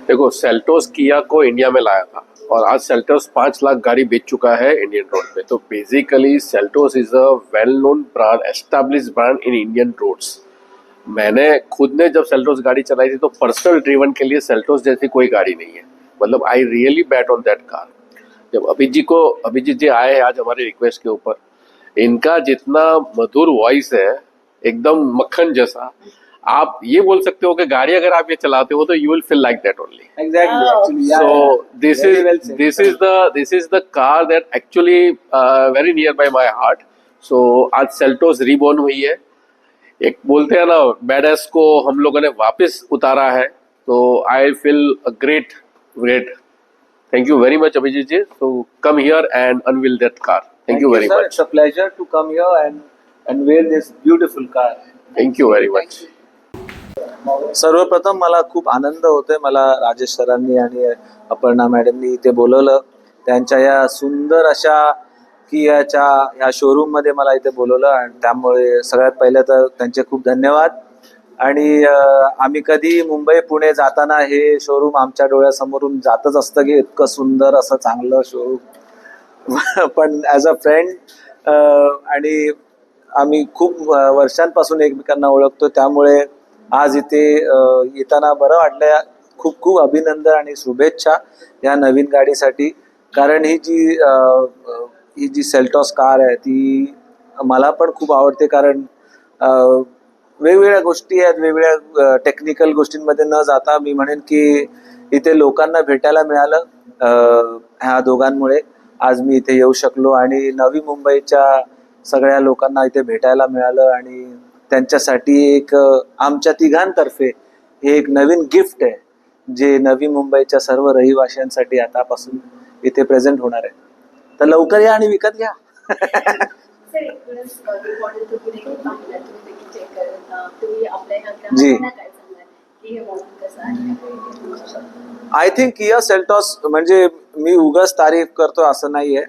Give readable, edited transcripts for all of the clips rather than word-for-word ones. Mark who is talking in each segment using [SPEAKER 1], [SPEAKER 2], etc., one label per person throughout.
[SPEAKER 1] देखो, Seltos KIA को India में लाया था और आज सेल्टोस 5 लाख गाड़ी बेच चुका है इंडियन रोड पे। तो basically Seltos is a well known brand, established brand in Indian roads. मैंने खुद ने जब सेल्टोस गाड़ी चलाई थी तो पर्सनल ड्रीवन के लिए सेल्टोस जैसी कोई गाड़ी नहीं है। मतलब I really bat on that car. जब अभिजीत जी आए हैं आज हमारे रिक्वेस्ट के ऊपर, इनका जितना मधुर वॉइस है, एकदम मक्खन जैसा, आप ये बोल सकते हो कि गाड़ी अगर आप ये चलाते हो तो you will feel like that only.
[SPEAKER 2] Exactly. Actually, yeah.
[SPEAKER 1] So this
[SPEAKER 2] Very
[SPEAKER 1] is
[SPEAKER 2] well said.
[SPEAKER 1] this is the car that actually very near by my heart. So आज सेल्टोस रीबॉर्न हुई है। एक बोलते हैं ना, बैडएस को हम लोगों ने वापस उतारा है। तो I feel great great. Thank you very much, Abhijit ji. So come here and unveil that car. Thank you very
[SPEAKER 2] sir.
[SPEAKER 1] much.
[SPEAKER 2] It's a pleasure to come here and unveil this beautiful car.
[SPEAKER 1] Thank you very much.
[SPEAKER 2] सर्वप्रथम मला खूप आनंद होतोय, मला राजेश सरांनी आणि अपर्णा मॅडमनी इथे बोलवलं, त्यांच्या या सुंदर अशा कियाच्या ह्या शोरूम मध्ये मला इथे बोलवलं आणि त्यामुळे सगळ्यात पहिले तर त्यांचे खूप धन्यवाद. आणि आम्ही कधी मुंबई पुणे जाताना हे शोरूम आमच्या डोळ्यासमोरून जातच असतं की इतकं सुंदर असं चांगलं शोरूम पण ॲज अ फ्रेंड आणि आम्ही खूप वर्षांपासून एकमेकांना ओळखतो, त्यामुळे आज इथे येताना बरं वाटलं. खूप खूप अभिनंदन आणि शुभेच्छा या नवीन गाडीसाठी. कारण ही जी सेल्टॉस कार आहे ती मला पण खूप आवडते. कारण वेगवेगळ्या गोष्टी आहेत, वेगवेगळ्या टेक्निकल गोष्टींमध्ये न जाता मी म्हणेन की इथे लोकांना भेटायला मिळालं. ह्या दोघांमुळे आज मी इथे येऊ शकलो आणि नवी मुंबईच्या सगळ्या लोकांना इथे भेटायला मिळालं आणि त्यांच्यासाठी एक आमच्या तिघांतर्फे हे एक नवीन गिफ्ट आहे जे नवी मुंबईच्या सर्व रहिवाशांसाठी आतापासून इथे प्रेझेंट होणार आहे. तर लवकर या आणि विकत घ्या. जी, आय थिंक किया सेल्टॉस म्हणजे मी उगाच तारीफ करतो असं नाहीये.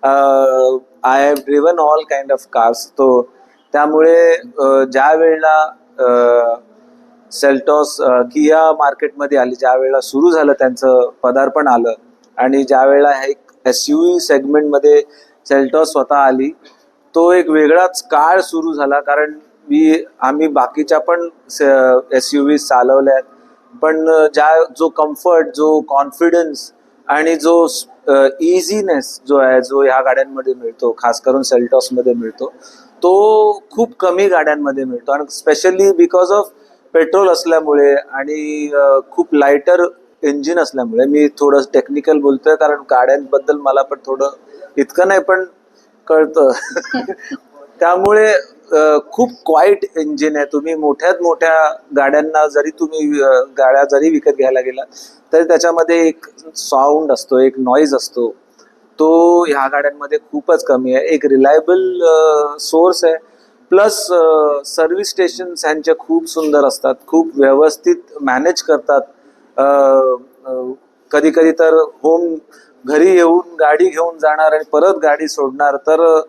[SPEAKER 2] I have driven all kind of cars. तो त्यामुळे ज्या वेळेला सेल्टॉस किया मार्केटमध्ये आली, ज्या वेळेला सुरू झालं त्यांचं पदार्पण आलं आणि ज्या वेळेला एक SUV सेगमेंटमध्ये सेल्टॉस स्वतः आली, तो एक वेगळाच काळ सुरू झाला. कारण आम्ही बाकीच्या पण SUV चालवल्यात, पण जो कम्फर्ट, जो कॉन्फिडन्स आणि जो इझीनेस जो आहे, जो ह्या गाड्यांमध्ये मिळतो, खास करून सेल्टॉसमध्ये मिळतो, तो खूप कमी गाड्यांमध्ये मिळतो. आणि स्पेशली बिकॉज ऑफ पेट्रोल असल्यामुळे आणि खूप लायटर इंजिन असल्यामुळे. मी थोडं टेक्निकल बोलतोय कारण गाड्यांबद्दल मला पण थोडं इतकं नाही पण कळतं. त्यामुळे खूप क्वाईट इंजिन आहे. तुम्ही मोठ्यात मोठ्या गाड्यांना गाड्या जरी विकत घ्यायला गेला तरी त्याच्यामध्ये एक साऊंड असतो, एक नॉईज असतो, तो ह्या गाड्यांमध्ये खूपच कमी आहे. एक रिलायबल सोर्स आहे. प्लस सर्व्हिस स्टेशन्स ह्यांचे खूप सुंदर असतात, खूप व्यवस्थित मॅनेज करतात. कधी कधी तर घरी येऊन गाडी घेऊन जाणार आणि परत गाडी सोडणार. तर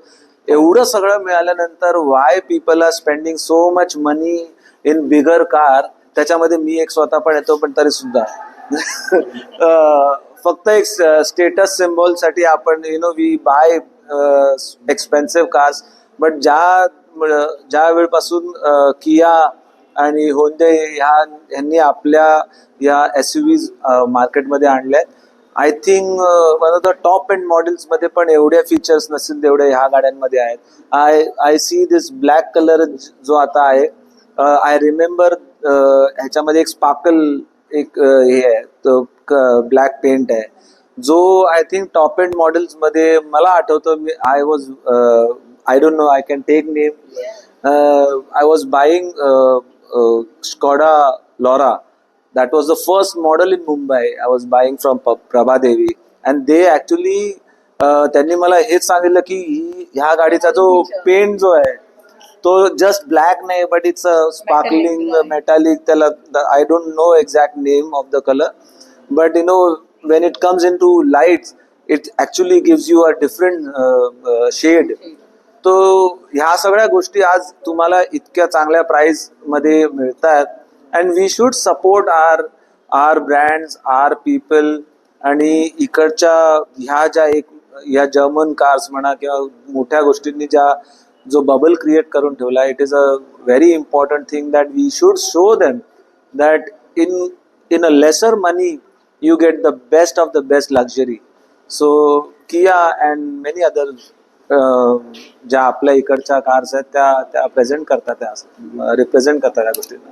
[SPEAKER 2] एवढं सगळं मिळाल्यानंतर why people are spending so much money in bigger car. त्याच्यामध्ये मी एक स्वतः पण येतो, पण तरी सुद्धा फक्त एक स्टेटस सिम्बॉल साठी आपण we buy expensive cars. But ज्या वेळपासून किया आणि होंडे ह्यांनी आपल्या या SUVs मार्केटमध्ये आणल्यात, I think one of the top end models मध्ये पण एवढ्या फीचर्स नसतील तेवढे ह्या गाड्यांमध्ये आहेत. I see this black colour जो आता आहे, आय रिमेंबर ह्याच्यामध्ये एक स्पार्कल एक हे आहे, तो ब्लॅक पेंट आहे, जो I think top end models मध्ये मला आठवतं. I don't know, I can take name. I was buying Skoda Laura. That was the first model in Mumbai. I was buying from Prabhadevi. And they actually, त्यांनी मला हेच सांगितलं की ह्या गाडीचा जो पेंट जो आहे तो जस्ट ब्लॅक नाही, but it's a sparkling metallic. त्याला I don't know exact name of the colour, but when it comes into lights, it actually gives you a different shade. तो ह्या सगळ्या गोष्टी आज तुम्हाला इतक्या चांगल्या प्राइस मध्ये मिळतात. And we should support our our brands, our people, आणि इकडच्या ह्या जर्मन कार्स म्हणा किंवा मोठ्या गोष्टींनी जो बबल क्रिएट करून ठेवला, it is a very important thing that we should show them that in a lesser money you get the best of the best luxury. So Kia and many other ज्या आपल्या इकडच्या cars आहेत त्या present करतात, त्या represent करतात या गोष्टींना.